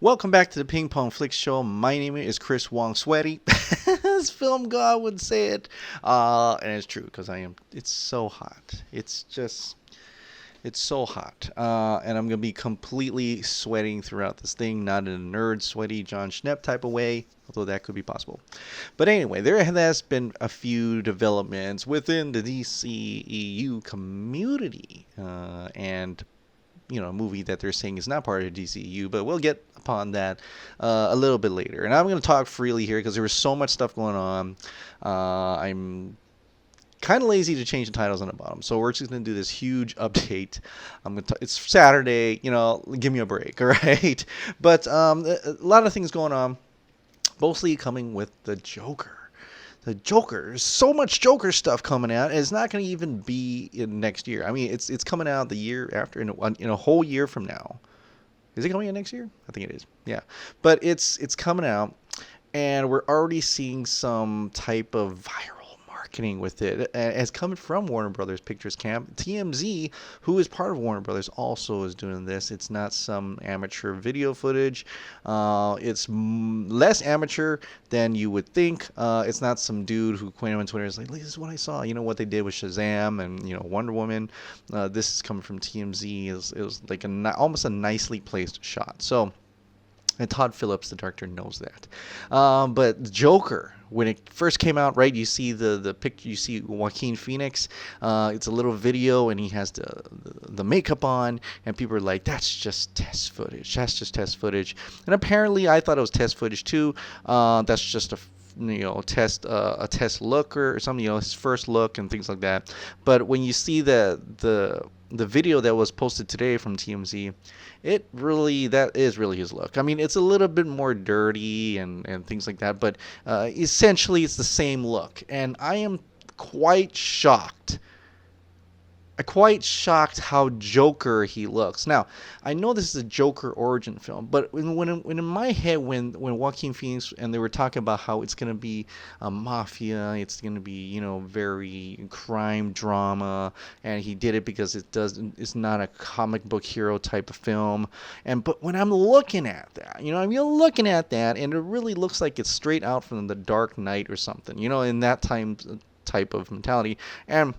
Welcome back to the Ping Pong Flick Show. My name is Chris Wong Sweaty, as Film God would say it, and it's true because I am. It's so hot. It's so hot, and I'm gonna be completely sweating throughout this thing, not in a nerd, sweaty John Schnepp type of way, although that could be possible. But anyway, there has been a few developments within the DCEU community, and a movie that they're saying is not part of the DCEU, but we'll get upon that a little bit later. And I'm going to talk freely here because there was so much stuff going on. I'm kind of lazy to change the titles on the bottom, so we're just going to do this huge update. It's Saturday, give me a break, all right? But a lot of things going on, mostly coming with the Joker. The Joker. There's so much Joker stuff coming out, and it's not going to even be in next year. I mean, it's coming out the year after, in a whole year from now. Is it coming out next year? I think it is. Yeah, but it's coming out, and we're already seeing some type of viral marketing with it as coming from Warner Brothers Pictures camp. TMZ, who is part of Warner Brothers, also is doing this. It's not some amateur video footage. It's less amateur than you would think. It's not some dude who quoted on Twitter is like, this is what I saw. You know what they did with Shazam and Wonder Woman. This is coming from TMZ. It was like almost a nicely placed shot. So. And Todd Philips, the director, knows that. But Joker, when it first came out, right, you see the picture, you see Joaquin Phoenix. It's a little video, and he has the makeup on, and people are like, that's just test footage. That's just test footage. And apparently, I thought it was test footage too. That's just a test look or something, his first look and things like that. But when you see the video that was posted today from TMZ, that is really his look. I mean, it's a little bit more dirty and things like that, but essentially it's the same look. And I am quite shocked how Joker he looks. Now, I know this is a Joker origin film, but when in my head, when Joaquin Phoenix and they were talking about how it's going to be a mafia, it's going to be, very crime drama, and he did it because it's not a comic book hero type of film. But when I'm looking at that, I'm looking at that, and it really looks like it's straight out from The Dark Knight or something, in that type of mentality. And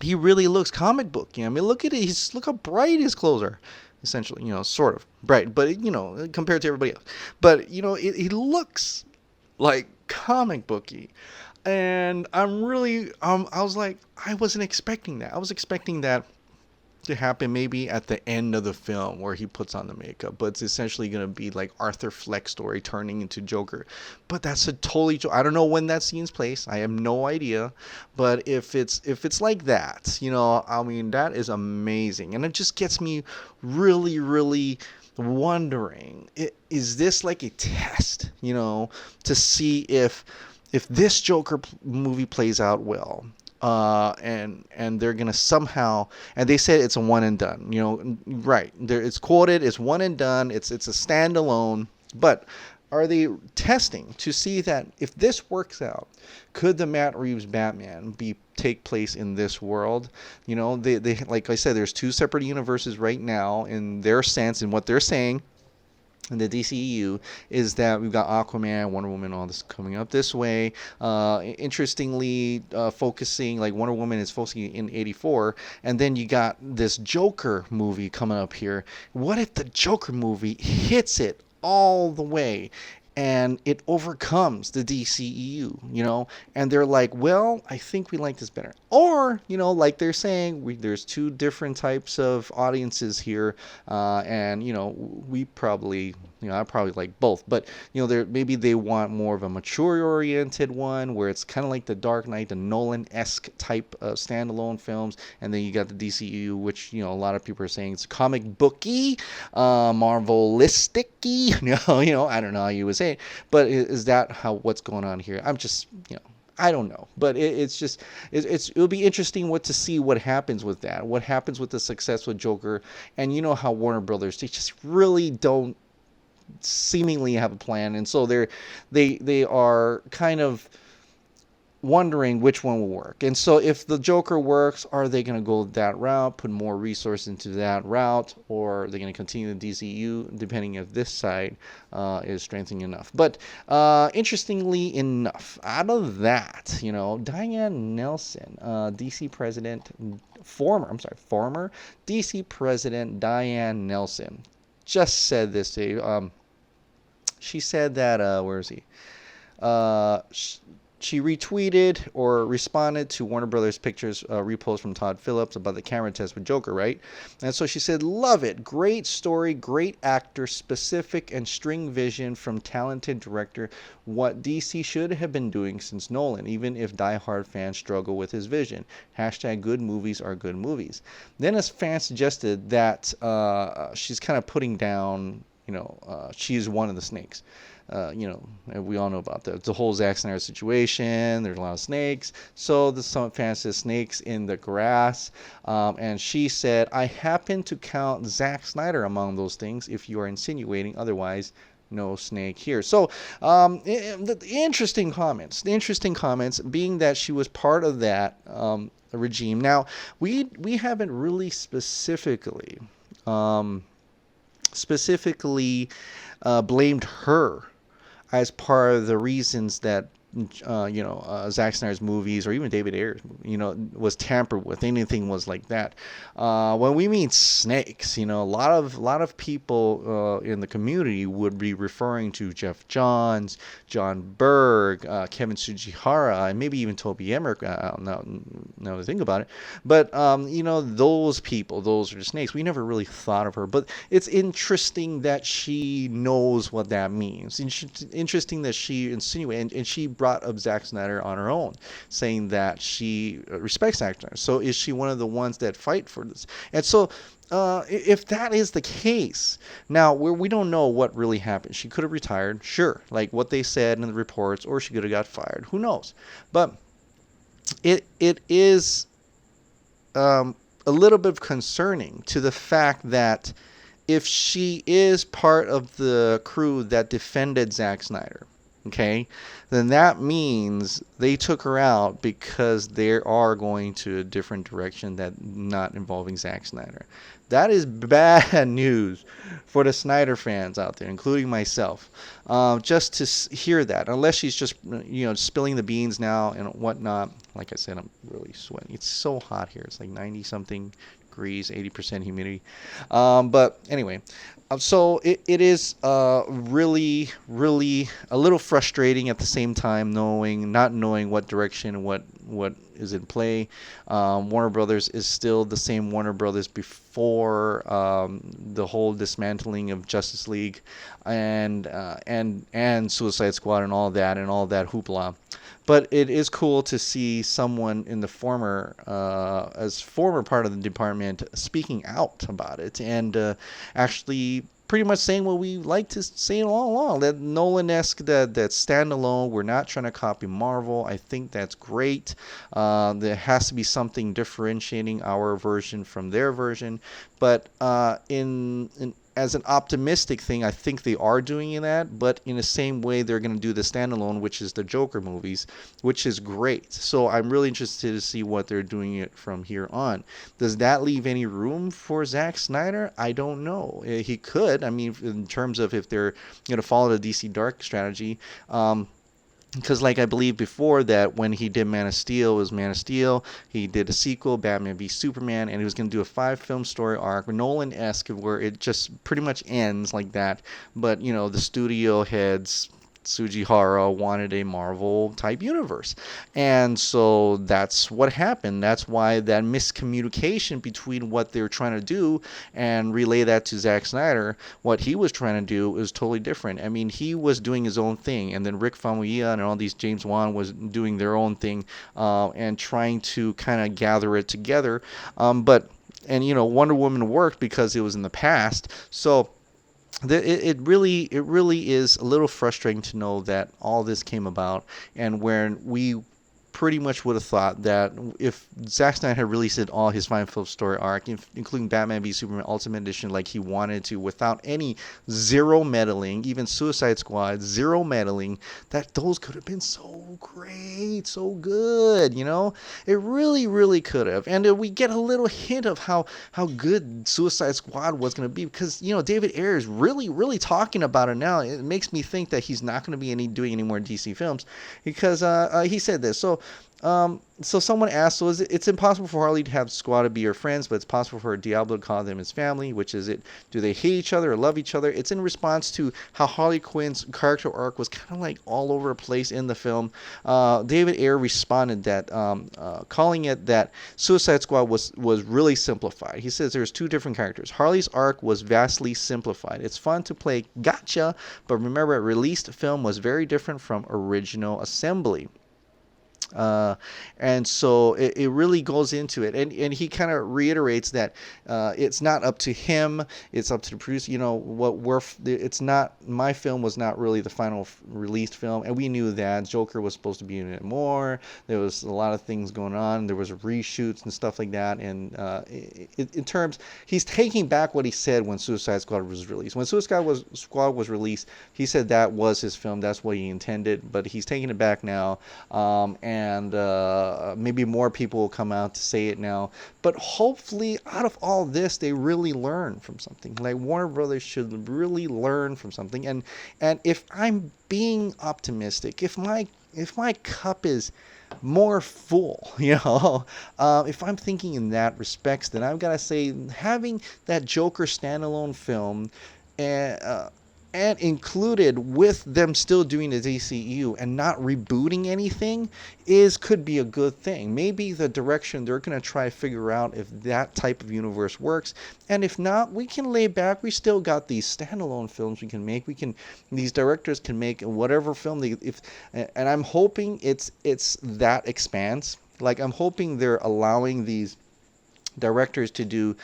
he really looks comic book. I mean, look at it. Look how bright his clothes are. Essentially, sort of bright, but compared to everybody else. But he looks like comic booky, and I'm really I was like, I wasn't expecting that. I was expecting that to happen maybe at the end of the film where he puts on the makeup, but it's essentially going to be like Arthur Fleck's story turning into Joker. But that's a totally I don't know when that scene's place. I have no idea. But if it's like that, I mean, that is amazing, and it just gets me really, really wondering, is this like a test, to see if this Joker movie plays out well. And they're gonna somehow, and they said it's a one and done, right there, it's quoted, it's one and done, it's a standalone. But are they testing to see that if this works out, could the Matt Reeves Batman take place in this world? They like I said, there's two separate universes right now in their sense, and what they're saying in the DCEU is that we've got Aquaman, Wonder Woman, all this coming up this way. Interestingly, focusing, like Wonder Woman is focusing in 84, and then you got this Joker movie coming up here. What if the Joker movie hits it all the way and it overcomes the DCEU, and they're like, well, I think we like this better. Or, like they're saying, there's two different types of audiences here, and, we probably, I probably like both, but, maybe they want more of a mature-oriented one, where it's kind of like the Dark Knight, the Nolan-esque type of standalone films, and then you got the DCEU, which, a lot of people are saying it's comic booky, Marvelistic-y, I don't know how you would say it, but is that what's going on here? I'm just, I don't know, but it'll be interesting to see what happens with that, what happens with the success with Joker, and how Warner Brothers, they just really don't seemingly have a plan, and so they are kind of wondering which one will work. And so if the Joker works, are they going to go that route, put more resources into that route, or are they going to continue the DCEU, depending if this side is strengthening enough. But interestingly enough, out of that, Diane Nelson, former DC President Diane Nelson, just said this to she said that, where is he? She retweeted or responded to Warner Brothers Pictures repost from Todd Philips about the camera test with Joker, right? And so she said, love it. Great story, great actor, specific and string vision from talented director. What DC should have been doing since Nolan, even if diehard fans struggle with his vision. Hashtag good movies are good movies. Then as fans suggested that she's kind of putting down, she's one of the snakes. We all know about the whole Zack Snyder situation. There's a lot of snakes. So some fans said snakes in the grass. And she said, I happen to count Zack Snyder among those things if you are insinuating otherwise. No snake here. So the interesting comments being that she was part of that regime. Now, we haven't really specifically blamed her as part of the reasons that Zack Snyder's movies, or even David Ayer's, was tampered with. Anything was like that. When we mean snakes, a lot of people in the community would be referring to Jeff Johns, John Berg, Kevin Tsujihara, and maybe even Toby Emmerich. Now that I think about it, but those people, those are the snakes. We never really thought of her, but it's interesting that she knows what that means. Interesting that she insinuated, and she brought up Zack Snyder on her own, saying that she respects Zack Snyder. So is she one of the ones that fight for this? And so if that is the case, now we don't know what really happened. She could have retired, sure, like what they said in the reports, or she could have got fired. Who knows? But it is a little bit concerning to the fact that if she is part of the crew that defended Zack Snyder, okay, then that means they took her out because they are going to a different direction that not involving Zack Snyder. That is bad news for the Snyder fans out there, including myself. Just to hear that, unless she's just spilling the beans now and whatnot. Like I said, I'm really sweating. It's so hot here. It's like 90 something degrees, 80% humidity. But anyway. So it is really, really a little frustrating at the same time, not knowing what direction, what is in play. Warner Brothers is still the same Warner Brothers before the whole dismantling of Justice League and Suicide Squad and all that hoopla. But it is cool to see someone in the former part of the department speaking out about it and actually pretty much saying what we like to say all along, that Nolan-esque, that standalone. We're not trying to copy Marvel. I think that's great. There has to be something differentiating our version from their version. But as an optimistic thing, I think they are doing that, but in the same way they're going to do the standalone, which is the Joker movies, which is great. So I'm really interested to see what they're doing it from here on. Does that leave any room for Zack Snyder? I don't know. He could. I mean, in terms of if they're going to follow the DC Dark strategy. Because like I believe before that when he did Man of Steel, it was Man of Steel. He did a sequel, Batman v Superman, and he was going to do a 5-film story arc, Nolan-esque, where it just pretty much ends like that. But, the studio heads, Tsujihara, wanted a Marvel-type universe. And so that's what happened. That's why that miscommunication between what they're trying to do and relay that to Zack Snyder, what he was trying to do is totally different. I mean, he was doing his own thing, and then Rick Famuyiwa and all these James Wan was doing their own thing and trying to kind of gather it together. Wonder Woman worked because it was in the past. So it really is a little frustrating to know that all this came about, and when we pretty much would have thought that if Zack Snyder had released all his Final Film story arc, including Batman v Superman Ultimate Edition, like he wanted to, without any zero meddling, even Suicide Squad, zero meddling, that those could have been so great, so good, you know? It really, really could have. And we get a little hint of how good Suicide Squad was going to be, because, you know, David Ayer is really, really talking about it now. It makes me think that he's not going to be doing any more DC films, because he said this. So someone asked, so it's impossible for Harley to have Squad to be her friends, but it's possible for Diablo to call them his family, which is it. Do they hate each other or love each other? It's in response to how Harley Quinn's character arc was kind of like all over the place in the film. David Ayer responded that calling it that Suicide Squad was really simplified. He says there's two different characters. Harley's arc was vastly simplified. It's fun to play gotcha, but remember, a released film was very different from original assembly. And so it really goes into it, and he kind of reiterates that it's not up to him, it's up to the producer. You know, it's not, my film was not really the final released film, and we knew that Joker was supposed to be in it more. There was a lot of things going on. There was reshoots and stuff like that, and in terms, he's taking back what he said when Suicide Squad was released. When Suicide Squad was released, he said that was his film, that's what he intended, but he's taking it back now, and maybe more people will come out to say it now. But hopefully, out of all this, they really learn from something. Like, Warner Brothers should really learn from something. And if I'm being optimistic, if my cup is more full, you know, if I'm thinking in that respects, then I've got to say, having that Joker standalone film, and included with them still doing the DCEU and not rebooting anything could be a good thing. Maybe the direction they're going to try to figure out if that type of universe works, and if not, we can lay back. We still got these standalone films we can make. These directors can make whatever film and I'm hoping it's that expanse. Like, I'm hoping they're allowing these directors to do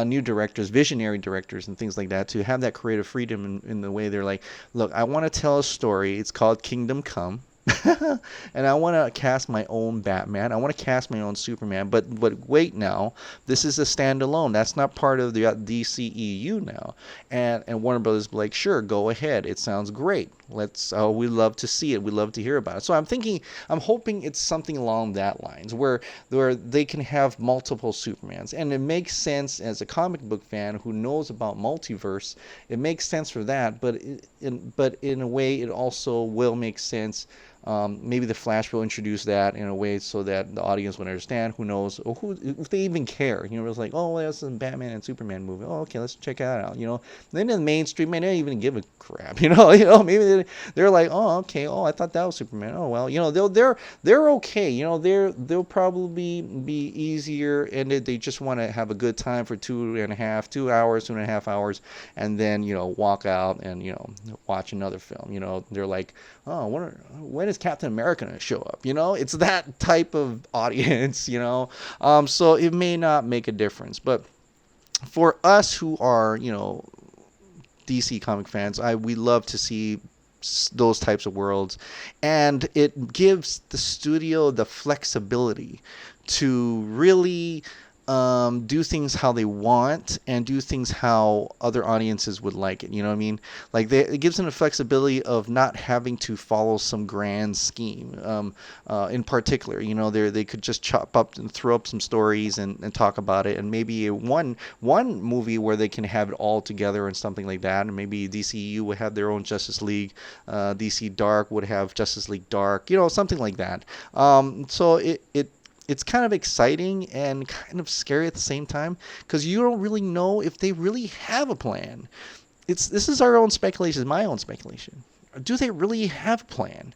new directors, visionary directors and things like that, to have that creative freedom in the way they're like, look, I want to tell a story. It's called Kingdom Come. And I want to cast my own Batman. I want to cast my own Superman. But wait now, this is a standalone. That's not part of the DCEU now. And Warner Brothers be like, sure, go ahead. It sounds great. We love to see it. We love to hear about it. So I'm hoping it's something along that lines where they can have multiple Supermans. And it makes sense as a comic book fan who knows about multiverse. It makes sense for that. But in a way, it also will make sense. Maybe the Flash will introduce that in a way so that the audience will understand. Who knows? Or if they even care. You know, it's like, oh, that's a Batman and Superman movie. Oh, okay, let's check that out. You know, then in the mainstream may not even give a crap. You know, maybe they're like, oh, okay, oh, I thought that was Superman. Oh, well, you know, they're okay. You know, they'll probably be easier, and they just want to have a good time for 2.5 hours, and then, you know, walk out and, you know, watch another film. You know, they're like, oh, when is Captain America going to show up? You know, it's that type of audience, you know. So it may not make a difference. But for us who are, you know, DC comic fans, we love to see those types of worlds. And it gives the studio the flexibility to really do things how they want and do things how other audiences would like it. You know what I mean? Like, it gives them the flexibility of not having to follow some grand scheme. In particular, you know, they could just chop up and throw up some stories and talk about it, and maybe one movie where they can have it all together and something like that. And maybe DCEU would have their own Justice League. DC Dark would have Justice League Dark. You know, something like that. So it's kind of exciting and kind of scary at the same time, because you don't really know if they really have a plan. This is our own speculation, my own speculation. Do they really have a plan?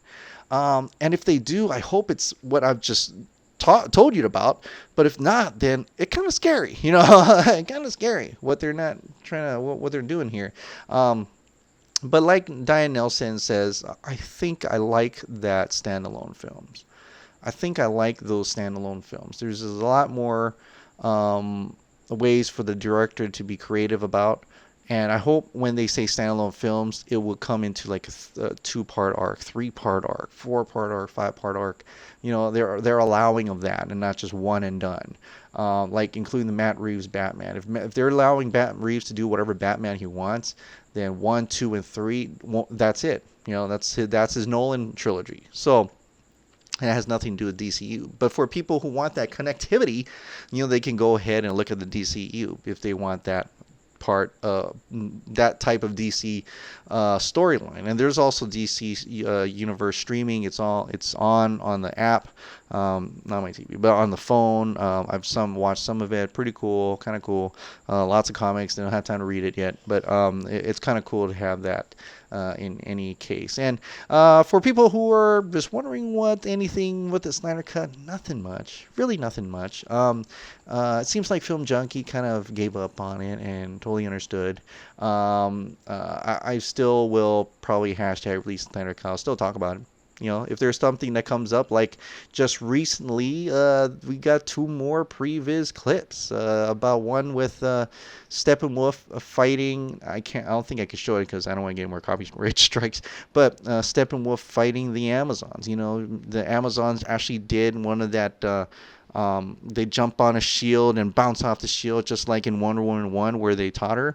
And if they do, I hope it's what I've just told you about. But if not, then it's kind of scary. You know, kind of scary what they're not trying to, what they're doing here. But like Diane Nelson says, I think I like that standalone films. I think I like those standalone films. There's a lot more ways for the director to be creative about, And I hope when they say standalone films, it will come into like a two-part arc, three-part arc, four-part arc, five-part arc. They're allowing of that, and not just one and done. Like including the Matt Reeves Batman. If they're allowing Matt Reeves to do whatever Batman he wants, then 1, 2, and 3, that's it. That's his Nolan trilogy. So it has nothing to do with DCU. But for people who want that connectivity, they can go ahead and look at the DCEU if they want that type of DC storyline. And there's also DC Universe streaming. It's on the app, not my TV, but on the phone. I've watched some of it. Pretty cool, kind of cool. Lots of comics. They don't have time to read it yet, but it's kind of cool to have that. In any case. And for people who are just wondering anything with the Snyder Cut, nothing much. Really nothing much. It seems like Film Junkie kind of gave up on it and totally understood. I still will probably hashtag release Snyder Cut. I'll still talk about it. If there's something that comes up, like just recently, we got 2 more previs clips. About one with Steppenwolf fighting. I don't think I can show it because I don't want to get more copyright strikes. But Steppenwolf fighting the Amazons. The Amazons actually did one of that. They jump on a shield and bounce off the shield, just like in Wonder Woman 1, where they taught her.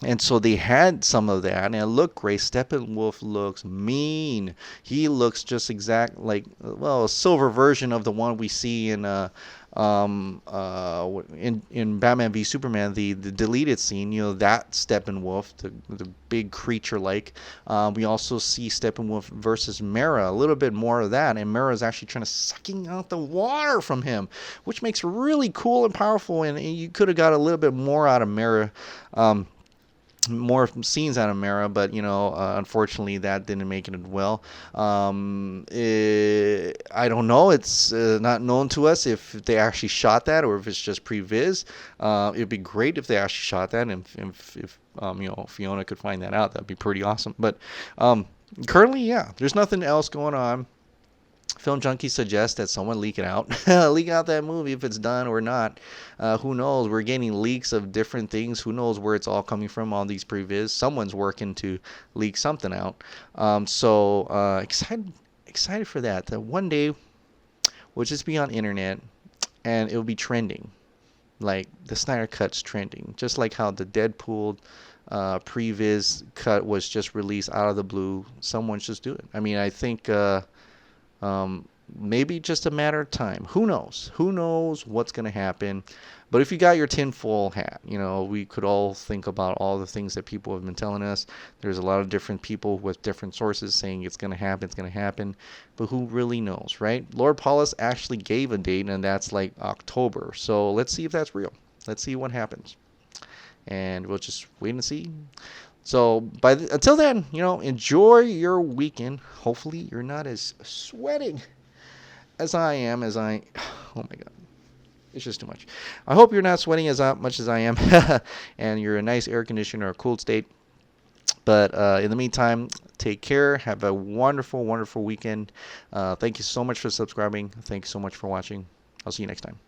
And so they had some of that, and it looked great. Steppenwolf looks mean. He looks just a silver version of the one we see in Batman v Superman, the deleted scene. That Steppenwolf, the big creature like. We also see Steppenwolf versus Mera, a little bit more of that, and Mera is actually trying to sucking out the water from him, which makes it really cool and powerful. And you could have got a little bit more out of Mera. More scenes out of Mera, but unfortunately that didn't make it well. I don't know. It's not known to us if they actually shot that or if it's just previs. It'd be great if they actually shot that, and if Fiona could find that out, that'd be pretty awesome. But currently, yeah, there's nothing else going on. Film Junkie suggests that someone leak it out. Leak out that movie if it's done or not. Who knows? We're getting leaks of different things. Who knows where it's all coming from, all these previs. Someone's working to leak something out. So excited for that. That one day we'll just be on internet and it'll be trending. Like the Snyder Cut's trending. Just like how the Deadpool previs cut was just released out of the blue. Someone's just doing it. I mean, I think... maybe just a matter of time. Who knows? Who knows what's going to happen? But if you got your tinfoil hat, we could all think about all the things that people have been telling us. There's a lot of different people with different sources saying it's going to happen, it's going to happen. But who really knows, right? Lord Paulus actually gave a date, and that's like October. So let's see if that's real. Let's see what happens. And we'll just wait and see. So until then, enjoy your weekend. Hopefully you're not as sweating as I am. Oh my God, it's just too much. I hope you're not sweating as much as I am, and you're a nice air conditioner, a cool state. But in the meantime, take care. Have a wonderful, wonderful weekend. Thank you so much for subscribing. Thank you so much for watching. I'll see you next time.